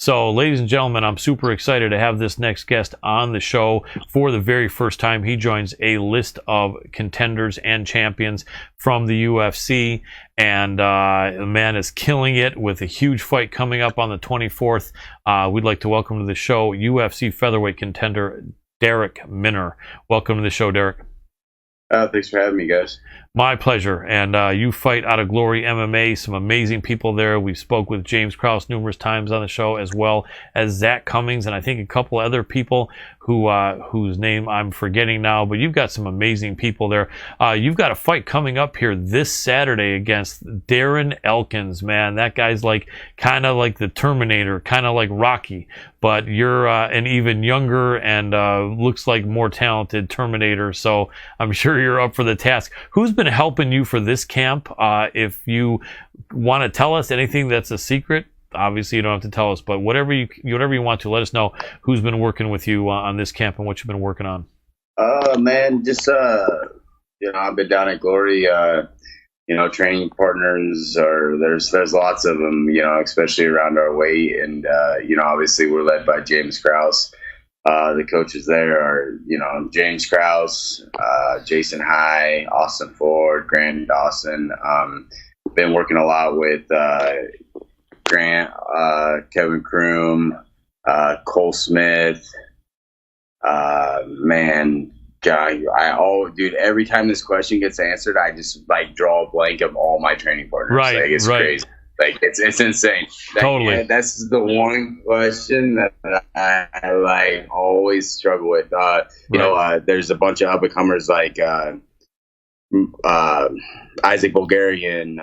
So, ladies and gentlemen, I'm super excited to have this next guest on the show for the very first time. He joins a list of contenders and champions from the UFC, and the man is killing it with a huge fight coming up on the 24th. We'd like to welcome to the show UFC featherweight contender Darrick Minner. Welcome to the show, Darrick. Thanks for having me, guys. My pleasure. And you fight out of Glory MMA, some amazing people there. We spoke with James Krause numerous times on the show, as well as Zach Cummings, and I think a couple other people whose name I'm forgetting now, but you've got some amazing people there. You've got a fight coming up here this Saturday against Darren Elkins, man. That guy's kind of like the Terminator, kind of like Rocky, but you're an even younger and looks like more talented Terminator, so I'm sure you're up for the task. Who's been helping you for this camp? If you want to tell us anything that's a secret, obviously you don't have to tell us, but whatever you want to, let us know who's been working with you on this camp and what you've been working on. Man, just I've been down at Glory. Training partners there's lots of them, especially around our weight, and obviously we're led by James Krause. The coaches there are, James Krause, Jason High, Austin Ford, Grant Dawson. Been working a lot with Grant, Kevin Kroom, Cole Smith. Man, God, dude, every time this question gets answered, I just draw a blank of all my training partners. Right, it's crazy. It's insane. Totally. That's the one question that I always struggle with. There's a bunch of up and comers like Isaac Bulgarian,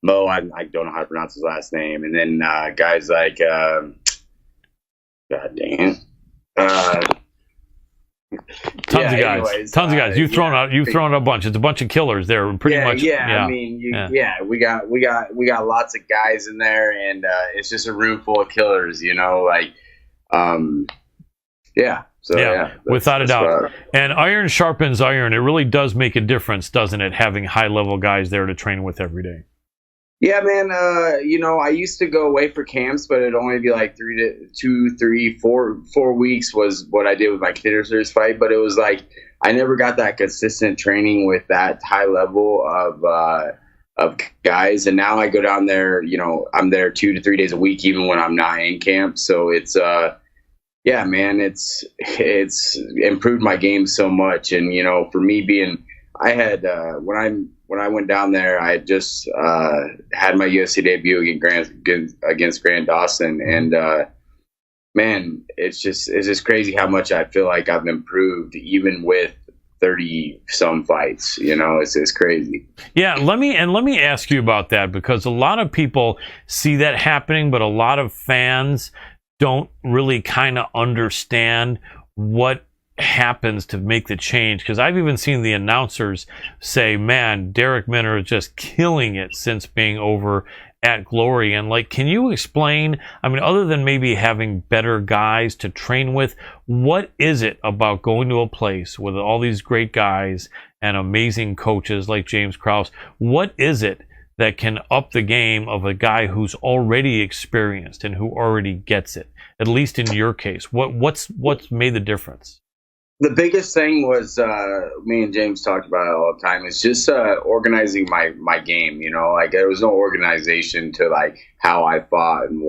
Mo. I don't know how to pronounce his last name, and then guys like God dang it. Tons of guys. You've thrown out a bunch. It's a bunch of killers there, pretty much. I mean, we got lots of guys in there, and it's just a room full of killers. Without a doubt. And iron sharpens iron. It really does make a difference, doesn't it? Having high level guys there to train with every day. Yeah, man. I used to go away for camps, but it'd only be like 4 weeks was what I did with my Contender Series fight. But it was I never got that consistent training with that high level of guys. And now I go down there. I'm there 2 to 3 days a week, even when I'm not in camp. So it's man, it's improved my game so much. And for me I had when I went down there, I had just had my UFC debut against Grant Dawson, and man, it's just crazy how much I feel like I've improved, even with 30 some fights. It's crazy. Yeah, let me ask you about that, because a lot of people see that happening, but a lot of fans don't really kind of understand what happens to make the change, because I've even seen the announcers say, man, Darrick Minner is just killing it since being over at Glory. And can you explain, other than maybe having better guys to train with, what is it about going to a place with all these great guys and amazing coaches like James Krause? What is it that can up the game of a guy who's already experienced and who already gets it, at least in your case? What's made the difference? The biggest thing was, me and James talked about it all the time, is just organizing my game. There was no organization to how I fought and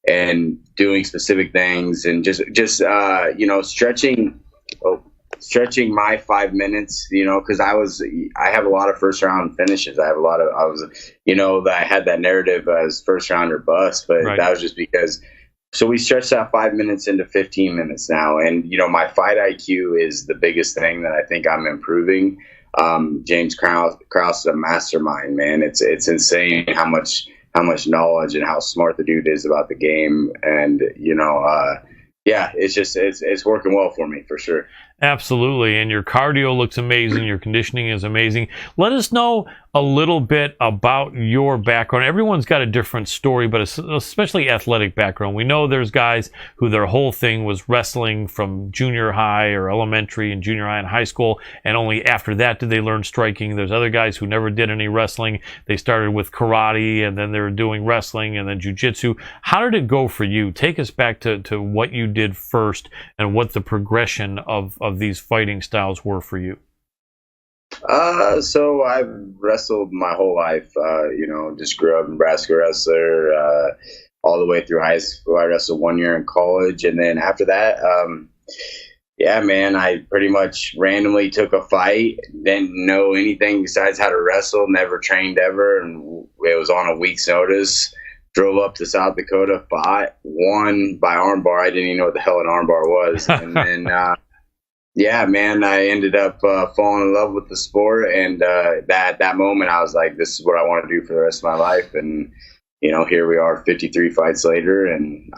and doing specific things, and just stretching my 5 minutes. Because I have a lot of first round finishes. I had that narrative as first round or bust, but That was just because. So we stretched that 5 minutes into 15 minutes now. And, my fight IQ is the biggest thing that I think I'm improving. James Krause is a mastermind, man. It's insane how much knowledge and how smart the dude is about the game. And, it's working well for me, for sure. Absolutely, and your cardio looks amazing. Your conditioning is amazing. Let us know a little bit about your background. Everyone's got a different story, but especially athletic background. We know there's guys who their whole thing was wrestling from junior high or elementary and junior high and high school, and only after that did they learn striking. There's other guys who never did any wrestling. They started with karate, and then they were doing wrestling, and then jiu-jitsu. How did it go for you? Take us back to what you did first and what the progression of these fighting styles were for you. So I've wrestled my whole life, just grew up Nebraska wrestler, all the way through high school. I wrestled 1 year in college. And then after that, I pretty much randomly took a fight, didn't know anything besides how to wrestle, never trained ever. And it was on a week's notice. Drove up to South Dakota, fought, won by armbar. I didn't even know what the hell an armbar was. And then, I ended up falling in love with the sport. And that moment, I was like, this is what I want to do for the rest of my life. And, here we are 53 fights later. And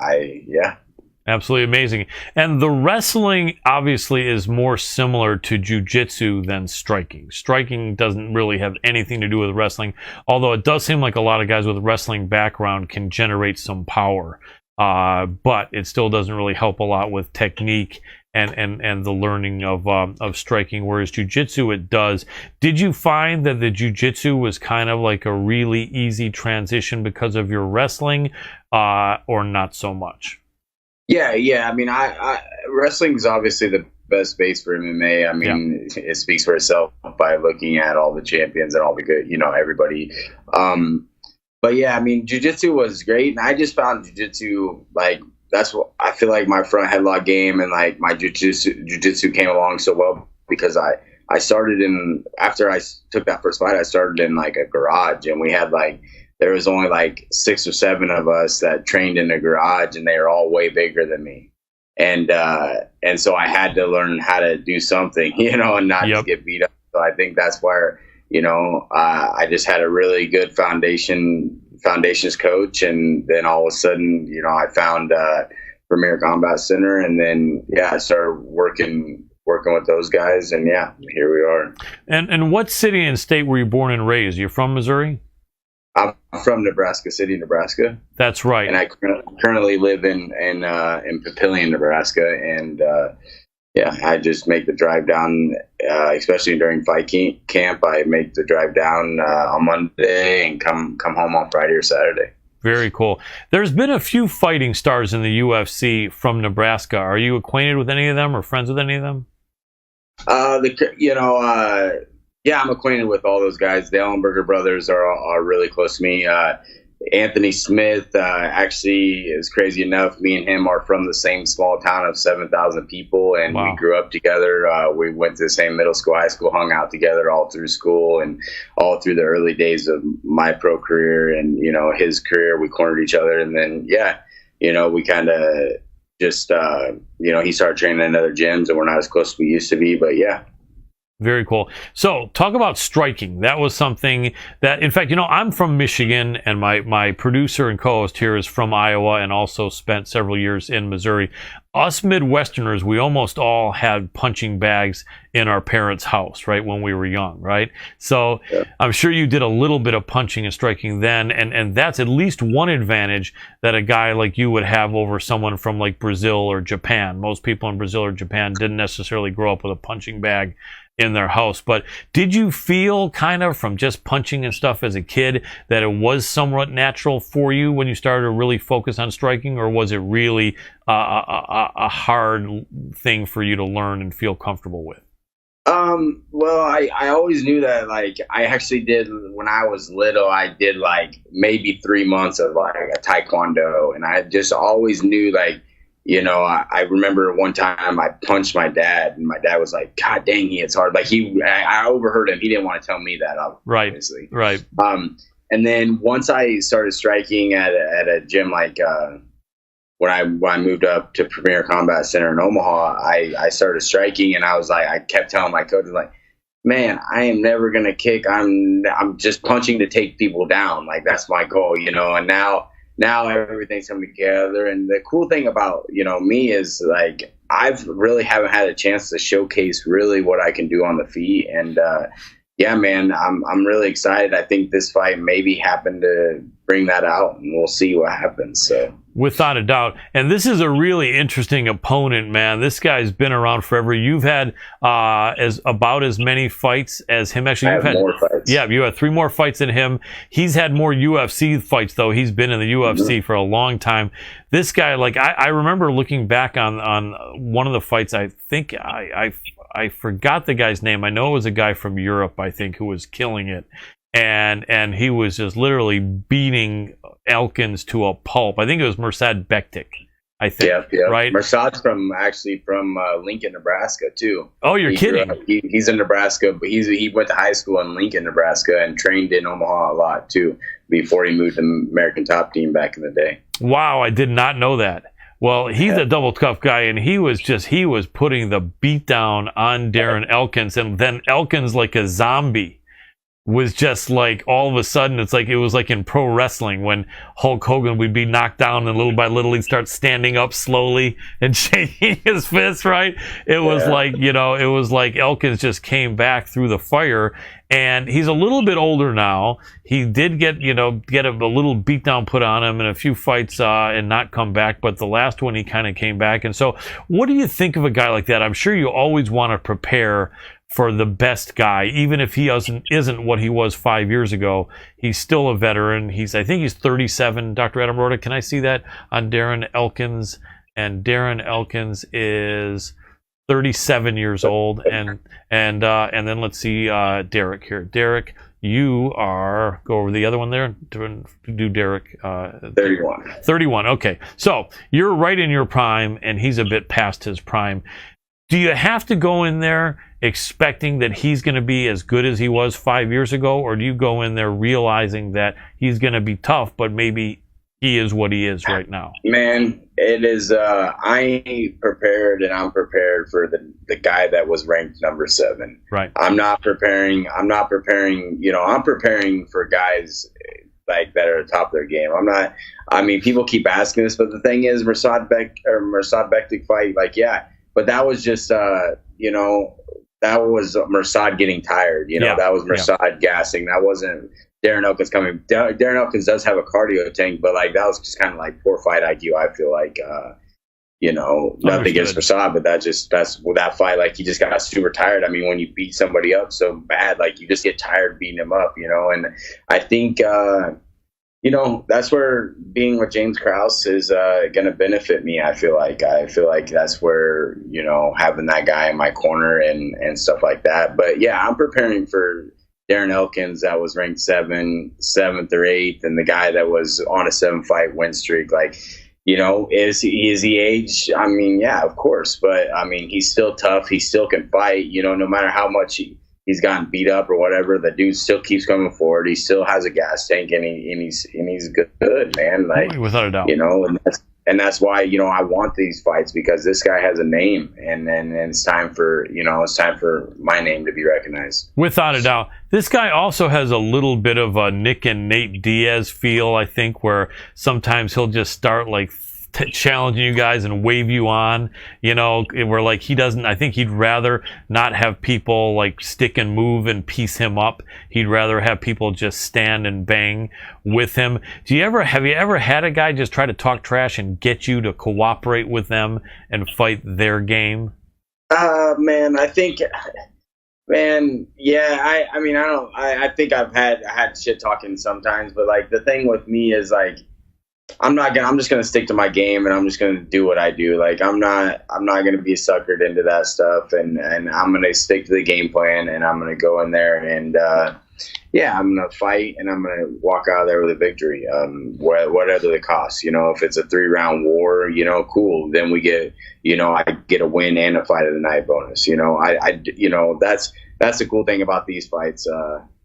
Absolutely amazing. And the wrestling obviously is more similar to jiu-jitsu than striking. Striking doesn't really have anything to do with wrestling, although it does seem like a lot of guys with a wrestling background can generate some power. But it still doesn't really help a lot with technique and the learning of striking, whereas jiu-jitsu it does. Did you find that the jiu-jitsu was kind of like a really easy transition because of your wrestling, or not so much? Yeah. I mean, wrestling is obviously the best base for MMA. I mean, It speaks for itself by looking at all the champions and all the good, everybody. But yeah, I mean, jiu-jitsu was great, and I just found jiu-jitsu that's what I feel like my front headlock game and like my jiu-jitsu came along so well because I started after I took that first fight, I started in like a garage, and we had there was only like 6 or 7 of us that trained in the garage, and they were all way bigger than me. And so I had to learn how to do something, and not just get beat up. So I think that's where, I just had a really good foundations coach. And then all of a sudden, I found Premier Combat Center, and then, I started working with those guys, and here we are. And what city and state were you born and raised? You're from Missouri? I'm from Nebraska City, Nebraska. That's right. And I currently live in Papillion, Nebraska. And I just make the drive down, especially during fight camp. I make the drive down on Monday and come home on Friday or Saturday. Very cool. There's been a few fighting stars in the UFC from Nebraska. Are you acquainted with any of them or friends with any of them? I'm acquainted with all those guys. The Ellenberger brothers are really close to me. Anthony Smith, actually, is crazy enough. Me and him are from the same small town of 7,000 people, and we grew up together. We went to the same middle school, high school, hung out together all through school and all through the early days of my pro career and, his career. We cornered each other, and then, we kind of just, he started training in other gyms, and we're not as close as we used to be, but Very cool. So talk about striking. That was something that, in fact, I'm from Michigan, and my producer and co-host here is from Iowa and also spent several years in Missouri. Us Midwesterners, we almost all had punching bags in our parents' house, right, when we were young, right? So I'm sure you did a little bit of punching and striking then, and that's at least one advantage that a guy like you would have over someone from like Brazil or Japan. Most people in Brazil or Japan didn't necessarily grow up with a punching bag in their house. But did you feel kind of from just punching and stuff as a kid that it was somewhat natural for you when you started to really focus on striking, or was it really a hard thing for you to learn and feel comfortable with? Well, I always knew that, I actually did, when I was little, I did maybe 3 months of a taekwondo, and I just always knew I remember one time I punched my dad, and my dad was like, "God dang, he hits hard." I overheard him. He didn't want to tell me that, obviously. Right. And then once I started striking at a gym, when I moved up to Premier Combat Center in Omaha, I started striking, and I kept telling my coach, man, I am never going to kick. I'm just punching to take people down. That's my goal, and now, now everything's coming together. And the cool thing about, me is like, I've really haven't had a chance to showcase really what I can do on the feet. And, yeah, man, I'm really excited. I think this fight maybe happened to bring that out, and we'll see what happens. So, without a doubt, and this is a really interesting opponent, man. This guy's been around forever. You've had about as many fights as him. Actually, you've had more fights. Yeah, you had 3 more fights than him. He's had more UFC fights though. He's been in the UFC for a long time. This guy, like I remember looking back on one of the fights. I think I forgot the guy's name. I know it was a guy from Europe, I think, who was killing it. And he was just literally beating Elkins to a pulp. I think it was Mirsad Bektik, I think. Yeah. Right? Mirsad's from Lincoln, Nebraska, too. Oh, you're kidding. He's in Nebraska, but he went to high school in Lincoln, Nebraska, and trained in Omaha a lot, too, before he moved to the American Top Team back in the day. Wow, I did not know that. Well, he's a double cuff guy, and he was putting the beat down on Darren Elkins, and then Elkins, like a zombie, was just like, all of a sudden, it was like in pro wrestling when Hulk Hogan would be knocked down, and little by little he'd start standing up slowly and shaking his fist, right? It was like, it was like Elkins just came back through the fire. And he's a little bit older now. He did get a little beatdown put on him in a few fights and not come back. But the last one, he kind of came back. And so what do you think of a guy like that? I'm sure you always want to prepare for the best guy, even if he isn't what he was 5 years ago. He's still a veteran. I think he's 37. Dr. Adam Rhoda, can I see that on Darren Elkins? And Darren Elkins is 37 years old, and then let's see Darrick here. Darrick, you are, go over the other one there, do Darrick. 31. 31, okay. So you're right in your prime, and he's a bit past his prime. Do you have to go in there expecting that he's going to be as good as he was 5 years ago, or do you go in there realizing that he's going to be tough, but maybe he is what he is right now? Man, it is. I ain't prepared, and I'm prepared for the guy that was ranked number 7. Right. I'm not preparing. I'm preparing for guys like that are at the top of their game. I'm not. I mean, people keep asking this, but the thing is, Mirsad Bektik fight, like, yeah, but that was just, that was Mirsad getting tired. That was Mirsad gassing. That wasn't Darren Elkins coming. Darren Elkins does have a cardio tank, but like that was just kind of like poor fight IQ. I feel like, nothing against Mirsad, but that's that fight. Like, he just got super tired. I mean, when you beat somebody up so bad, like, you just get tired beating him up, And I think, that's where being with James Krause is going to benefit me. I feel like that's where, having that guy in my corner and stuff like that. But yeah, I'm preparing for Darren Elkins, that was ranked 7th or 8th, and the guy that was on a 7-fight win streak. Like, is he aged? I mean, yeah, of course, but I mean, he's still tough. He still can fight. No matter how much he's gotten beat up or whatever, the dude still keeps coming forward. He still has a gas tank, and he's good, man. Like, without a doubt, and that's why I want these fights, because this guy has a name, and it's time for my name to be recognized. Without a doubt, this guy also has a little bit of a Nick and Nate Diaz feel, I think, where sometimes he'll just start like challenging you guys and wave you on, where like he doesn't. I think he'd rather not have people like stick and move and piece him up. He'd rather have people just stand and bang with him. Have you ever had a guy just try to talk trash and get you to cooperate with them and fight their game? Man, I think, yeah. I think I've had shit talking sometimes, but like the thing with me is like, I'm just gonna stick to my game, and I'm just gonna do what I do. Like, I'm not gonna be suckered into that stuff, and I'm gonna stick to the game plan, and I'm gonna go in there and I'm gonna fight, and I'm gonna walk out of there with a victory, whatever the cost. If it's a 3-round war, cool. Then we get, I get a win and a fight of the night bonus. That's the cool thing about these fights.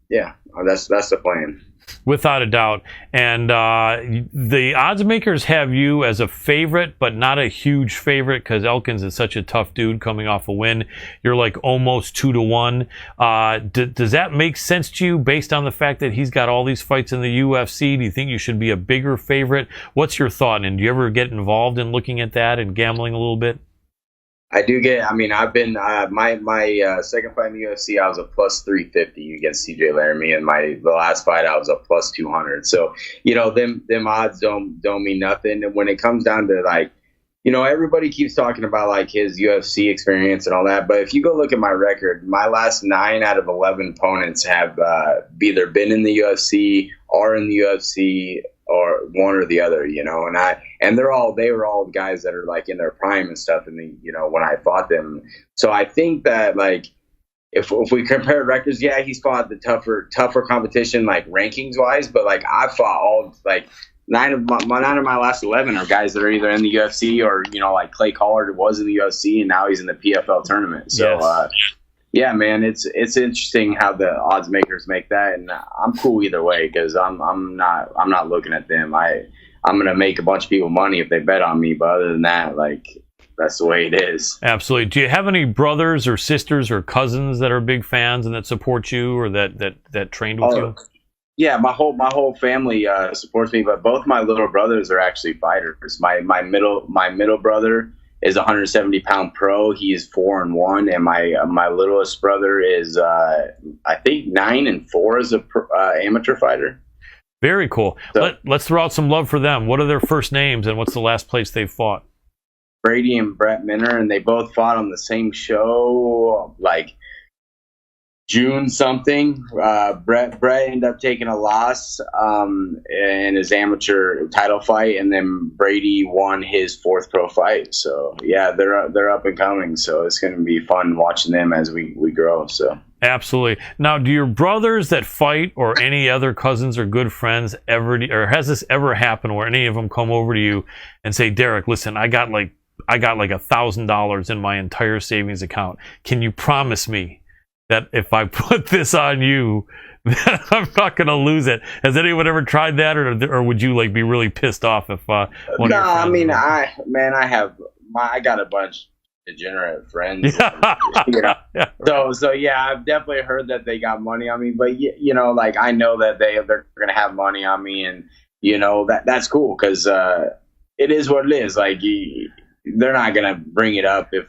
yeah, that's the plan. Without a doubt. And the odds makers have you as a favorite, but not a huge favorite because Elkins is such a tough dude coming off a win. You're like almost 2-1. Does that make sense to you based on the fact that he's got all these fights in the UFC? Do you think you should be a bigger favorite? What's your thought? And do you ever get involved in looking at that and gambling a little bit? I do get. I mean, I've been my second fight in the UFC. I was a plus 350 against CJ Laramie, and the last fight I was a plus 200. So them odds don't mean nothing. And when it comes down to like, everybody keeps talking about like his UFC experience and all that. But if you go look at my record, my last 9 out of 11 opponents have either been in the UFC or in the UFC, or one or the other, and they were all guys that are like in their prime and stuff. And when I fought them, so I think that like, if we compare records, yeah, he's fought the tougher competition, like rankings wise, but like I fought all like 9 of my last 11 are guys that are either in the UFC or, like Clay Collard was in the UFC and now he's in the PFL tournament. So, yes. Yeah, man, it's interesting how the odds makers make that, and I'm cool either way because I'm not looking at them. I'm gonna make a bunch of people money if they bet on me, but other than that, like that's the way it is. Absolutely. Do you have any brothers or sisters or cousins that are big fans and that support you or that trained with you? Yeah, my whole family supports me, but both my little brothers are actually fighters. My middle brother is a 170-pound pro. He is 4-1, and my littlest brother is I think 9-4 as a amateur fighter. Very cool. So, let's throw out some love for them. What are their first names, and what's the last place they've fought? Brady and Brett Minner, and they both fought on the same show, like June something. Brett ended up taking a loss in his amateur title fight, and then Brady won his 4th pro fight. So yeah, they're up and coming. So it's going to be fun watching them as we grow. So absolutely. Now, do your brothers that fight or any other cousins or good friends or has this ever happened where any of them come over to you and say, Darrick, listen, I got like $1,000 in my entire savings account. Can you promise me that if I put this on you, that I'm not going to lose it? Has anyone ever tried that, or would you like be really pissed off if one of your friends? I mean, I got a bunch of degenerate friends. So yeah, I've definitely heard that they got money on me, but like I know that they're going to have money on me, and that's cool because it is what it is. Like they're not going to bring it up if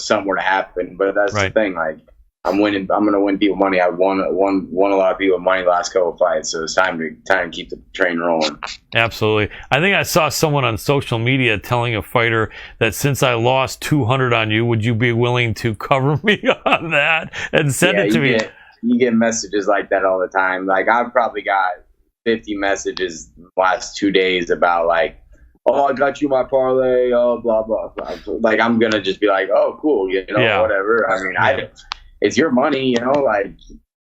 something were to happen, but that's right. The thing, like. I'm winning. I'm going to win people money. I've won a lot of people money the last couple of fights, so it's time to keep the train rolling. Absolutely. I think I saw someone on social media telling a fighter that since I lost 200 on you, would you be willing to cover me on that and send it to me? You get messages like that all the time. Like I've probably got 50 messages the last 2 days about like, oh, I got you my parlay, oh, blah, blah, blah. Like I'm going to just be like, oh, cool, whatever. I mean, it's your money, like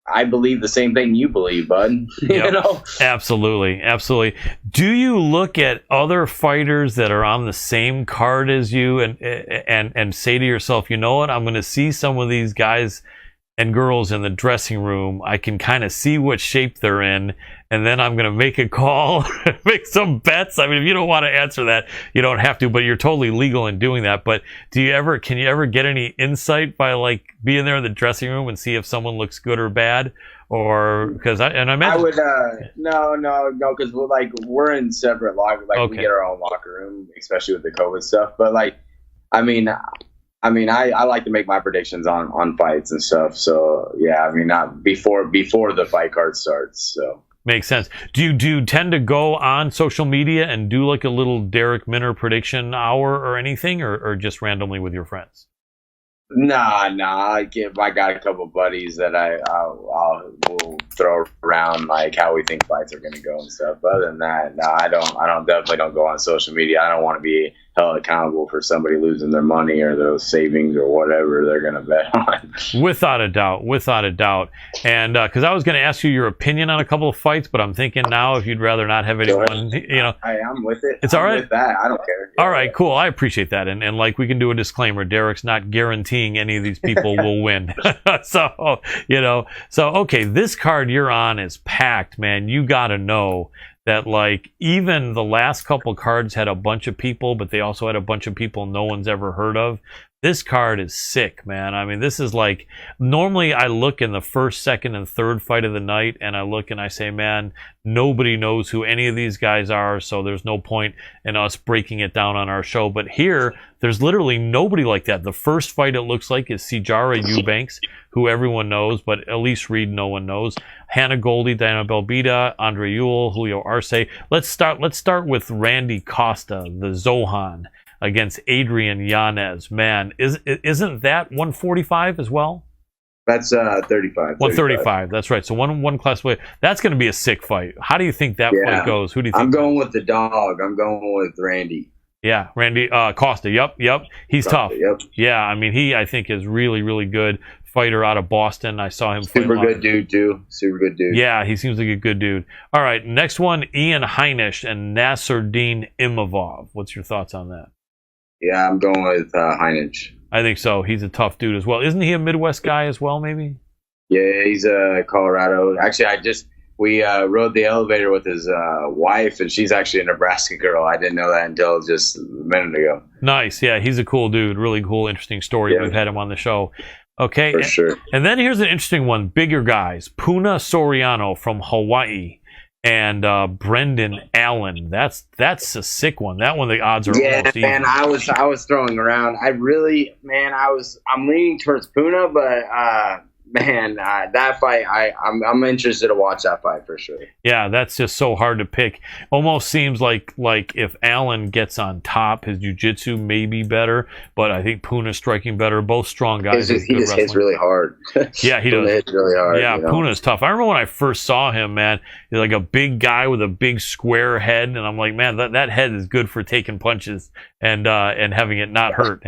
I believe the same thing you believe, bud. Absolutely. Do you look at other fighters that are on the same card as you and say to yourself, you know what, I'm going to see some of these guys and girls in the dressing room, I can kind of see what shape they're in, and then I'm going to make a call, make some bets. I mean, if you don't want to answer that, you don't have to, but you're totally legal in doing that. But can you ever get any insight by like being there in the dressing room and see if someone looks good or bad? Or because I imagine I would no because we're in separate locker, like we get our own locker room, especially with the COVID stuff. But like, I mean, I like to make my predictions on fights and stuff. So yeah, I mean, not before the fight card starts. So makes sense. Do you tend to go on social media and do like a little Darrick Minner prediction hour or anything, or just randomly with your friends? Nah. I got a couple buddies that will throw around like how we think fights are going to go and stuff. But other than that, no, I definitely don't go on social media. I don't want to be held accountable for somebody losing their money or those savings or whatever they're going to bet on. Without a doubt. And because I was going to ask you your opinion on a couple of fights, but I'm thinking now if you'd rather not have anyone, I'm with it. It's all right. With that. I don't care. All right, cool. I appreciate that. And like we can do a disclaimer, Darrick's not guaranteeing any of these people will win. So, okay, this card you're on is packed, man. You got to know that, like, even the last couple cards had a bunch of people, but they also had a bunch of people no one's ever heard of. This card is sick, man. I mean, this is like, normally I look in the first, second, and third fight of the night, and I look and I say, man, nobody knows who any of these guys are, so there's no point in us breaking it down on our show. But here, there's literally nobody like that. The first fight, it looks like, is Sijara Eubanks, who everyone knows, but Elise Reed, no one knows. Hannah Goldie, Diana Belbita, Andre Ewell, Julio Arce. Let's start with Randy Costa, the Zohan, against Adrian Ynez. Man, isn't that 145 as well? That's 35. 135. That's right. So one class away. That's going to be a sick fight. How do you think that fight goes? Who do you think? I'm going with the dog. I'm going with Randy. Yeah, Randy Costa. Yep. He's tough. Yep. Yeah, I mean, he, I think, is really, really good fighter out of Boston. I saw him super good dude too. Super good dude. Yeah, he seems like a good dude. All right, next one, Ian Heinisch and Nasser Imavov. What's your thoughts on that? Yeah, I'm going with Heinisch. I think so. He's a tough dude as well. Isn't he a Midwest guy as well, maybe? Yeah, he's Colorado. Actually, we rode the elevator with his wife, and she's actually a Nebraska girl. I didn't know that until just a minute ago. Nice. Yeah, he's a cool dude. Really cool, interesting story. Yeah. We've had him on the show. Okay. For sure. And then here's an interesting one. Bigger guys. Puna Soriano from Hawaii and Brendan Allen. That's a sick one. That one, the odds are almost man, even. I was throwing around. I'm leaning towards Puna, but that fight, I'm interested to watch that fight for sure. Yeah, that's just so hard to pick. Almost seems like if Allen gets on top, his jiu-jitsu may be better, but I think Puna's striking better. Both strong guys. He just hits really hard. Yeah, he does. Hits really hard. Yeah, Puna's tough. I remember when I first saw him, man, he's like a big guy with a big square head, and I'm like, man, that head is good for taking punches and having it not hurt.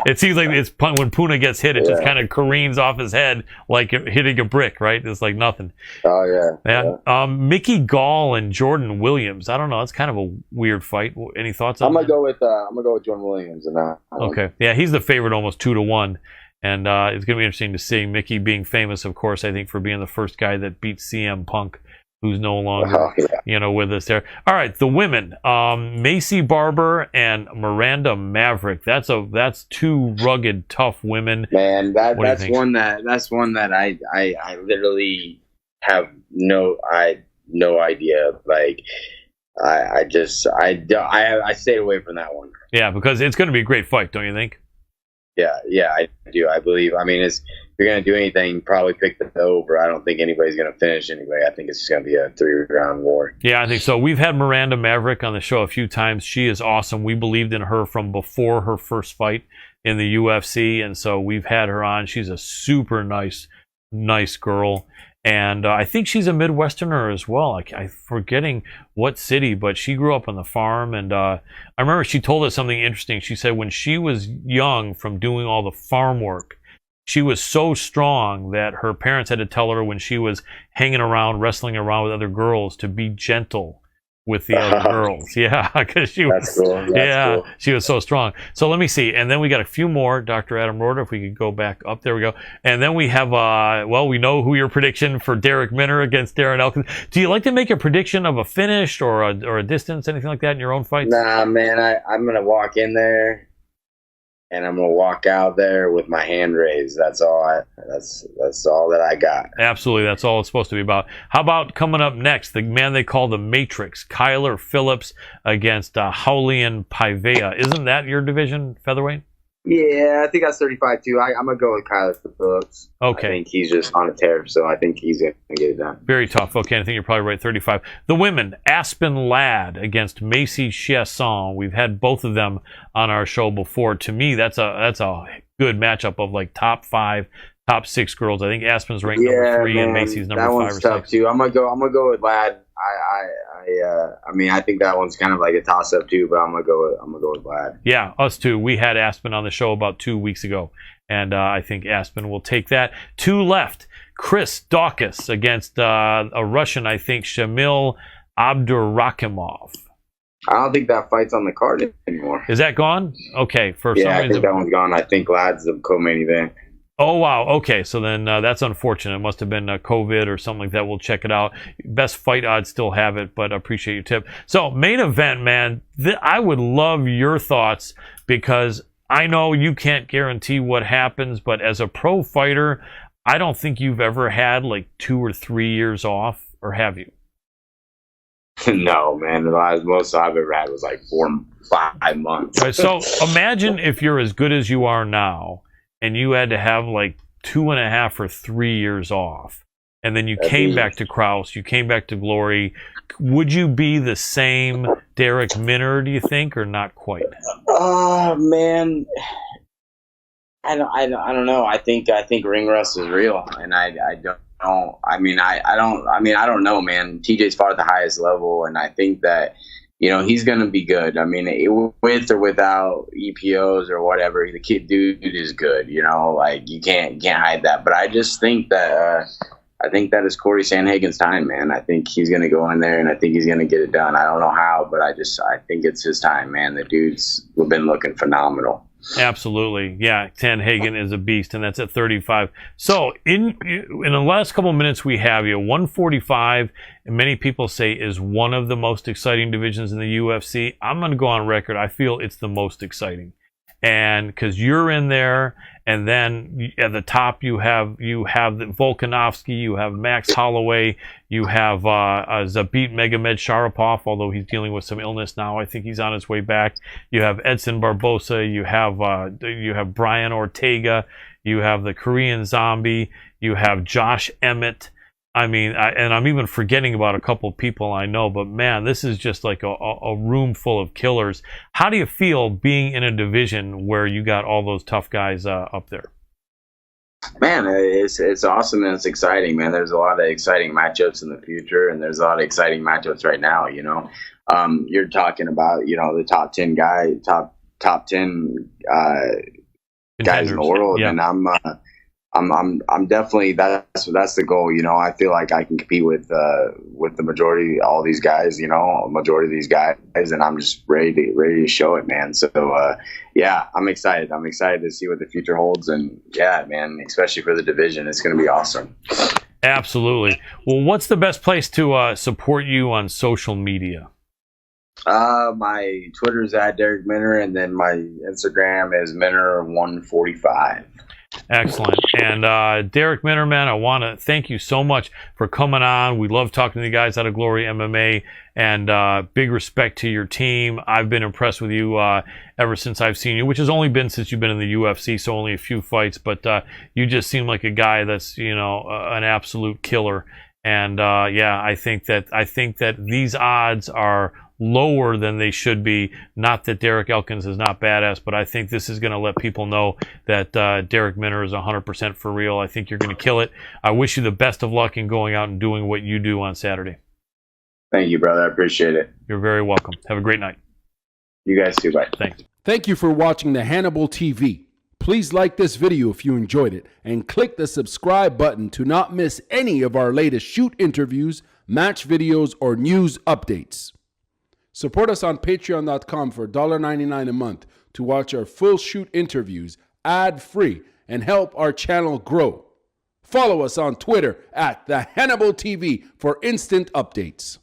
It seems like it's when Puna gets hit, it just kind of careens off his head like hitting a brick, right? It's like nothing. Oh, yeah. Mickey Gall and Jordan Williams. I don't know. That's kind of a weird fight. Any thoughts on that? I'm gonna go with Jordan Williams in that. Okay. Yeah, he's the favorite almost 2-1. And it's going to be interesting to see Mickey being famous, of course, I think, for being the first guy that beat CM Punk, who's no longer, with us there. All right, the women, Macey Barber and Miranda Maverick. That's two rugged, tough women. Man, that's one that I literally have no idea. Like, I stay away from that one. Yeah, because it's going to be a great fight, don't you think? Yeah, I do. I believe. I mean, if you're going to do anything, probably pick the over. I don't think anybody's going to finish anyway. I think it's just going to be a 3-round war. Yeah, I think so. We've had Miranda Maverick on the show a few times. She is awesome. We believed in her from before her first fight in the UFC, and so we've had her on. She's a super nice girl. And I think she's a Midwesterner as well. I'm forgetting what city, but she grew up on the farm. And I remember she told us something interesting. She said when she was young from doing all the farm work, she was so strong that her parents had to tell her when she was hanging around, wrestling around with other girls, to be gentle with the other girls. Yeah, because she was cool. She was so strong. So let me see. And then we got a few more. Dr. Adam Roder, if we could go back up. There we go. And then we have, we know who your prediction for Darrick Minner against Darren Elkins. Do you like to make a prediction of a finish or a distance, anything like that in your own fights? Nah, man. I'm going to walk in there and I'm going to walk out there with my hand raised. That's all that I got. Absolutely. That's all it's supposed to be about. How about coming up next, the man they call the Matrix, Kyler Phillips against howling Pivea. Isn't that your division, featherweight? Yeah, I think that's 35 too. I'm going to go with Kyler Phillips. Okay. I think he's just on a tear, so I think he's going to get it done. Very tough. Okay, I think you're probably right, 35. The women, Aspen Ladd against Macey Chiasson. We've had both of them on our show before. To me, that's a good matchup of like top 5, top 6 girls. I think Aspen's ranked number 3 and Macey's number 5 or 6. Tough too. I'm gonna go with Ladd. I mean, I think that one's kind of like a toss up too, but I'm gonna go with Vlad. Yeah, us too. We had Aspen on the show about 2 weeks ago, and I think Aspen will take that. 2 left. Chris Daukus against a Russian, I think, Shamil Abdurakhimov. I don't think that fight's on the card anymore. Is that gone? Okay, for some Yeah, I reason. think that one's gone. I think Vlad's the co-main event. Oh, wow. Okay, so then that's unfortunate. It must have been COVID or something like that. We'll check it out. Best fight odds still have it, but I appreciate your tip. So, main event, man, I would love your thoughts because I know you can't guarantee what happens, but as a pro fighter, I don't think you've ever had like 2 or 3 years off, or have you? No, man. The most I've ever had was like 4-5 months. Right, so, imagine if you're as good as you are now, and you had to have like 2.5 or 3 years off, and then you came back to Krause, you came back to Glory. Would you be the same Darrick Minner, do you think, or not quite? Oh man, I don't know. I think ring rust is real, and I don't. I don't know, man. TJ's fought at the highest level, and I think that, you know, he's going to be good. I mean, with or without EPOs or whatever, the dude is good. You know, like you can't hide that. But I just think that it's Corey Sandhagen's time, man. I think he's going to go in there, and I think he's going to get it done. I don't know how, but I think it's his time, man. The dude's been looking phenomenal. Absolutely. Yeah, Sandhagen is a beast, and that's at 35. So in the last couple of minutes we have you, 145, and many people say is one of the most exciting divisions in the UFC. I'm going to go on record. I feel it's the most exciting. And because you're in there, and then at the top you have the Volkanovski, you have Max Holloway, you have Zabit Magomed Sharapov, although he's dealing with some illness now. I think he's on his way back. You have Edson Barbosa, you have Brian Ortega, you have the Korean Zombie, you have Josh Emmett. I mean, and I'm even forgetting about a couple of people I know, but man, this is just like a room full of killers. How do you feel being in a division where you got all those tough guys up there? Man, it's awesome and it's exciting, man. There's a lot of exciting matchups in the future, and there's a lot of exciting matchups right now. You know, you're talking about, you know, the top 10 guys in the world, yeah. And I'm definitely that's the goal. You know, I feel like I can compete with the majority, all these guys. You know, majority of these guys, and I'm just ready to show it, man. So yeah, I'm excited. I'm excited to see what the future holds, and yeah, man, especially for the division, it's going to be awesome. Absolutely. Well, what's the best place to support you on social media? My Twitter's at Darrick Minner, and then my Instagram is Minner145. Excellent. And Darrick Minner, man, I want to thank you so much for coming on. We love talking to the guys out of Glory MMA, and big respect to your team. I've been impressed with you ever since I've seen you, which has only been since you've been in the UFC, so only a few fights, but you just seem like a guy that's, you know, an absolute killer. And yeah, I think that these odds are lower than they should be. Not that Darren Elkins is not badass, but I think this is going to let people know that Darrick Minner is 100% for real. I think you're going to kill it. I wish you the best of luck in going out and doing what you do on Saturday. Thank you, brother. I appreciate it. You're very welcome. Have a great night. You guys too. Bye. Thanks. Thank you for watching the Hannibal TV. Please like this video if you enjoyed it, and click the subscribe button to not miss any of our latest shoot interviews, match videos, or news updates. Support us on patreon.com for $1.99 a month to watch our full shoot interviews ad-free and help our channel grow. Follow us on Twitter at the Hannibal TV for instant updates.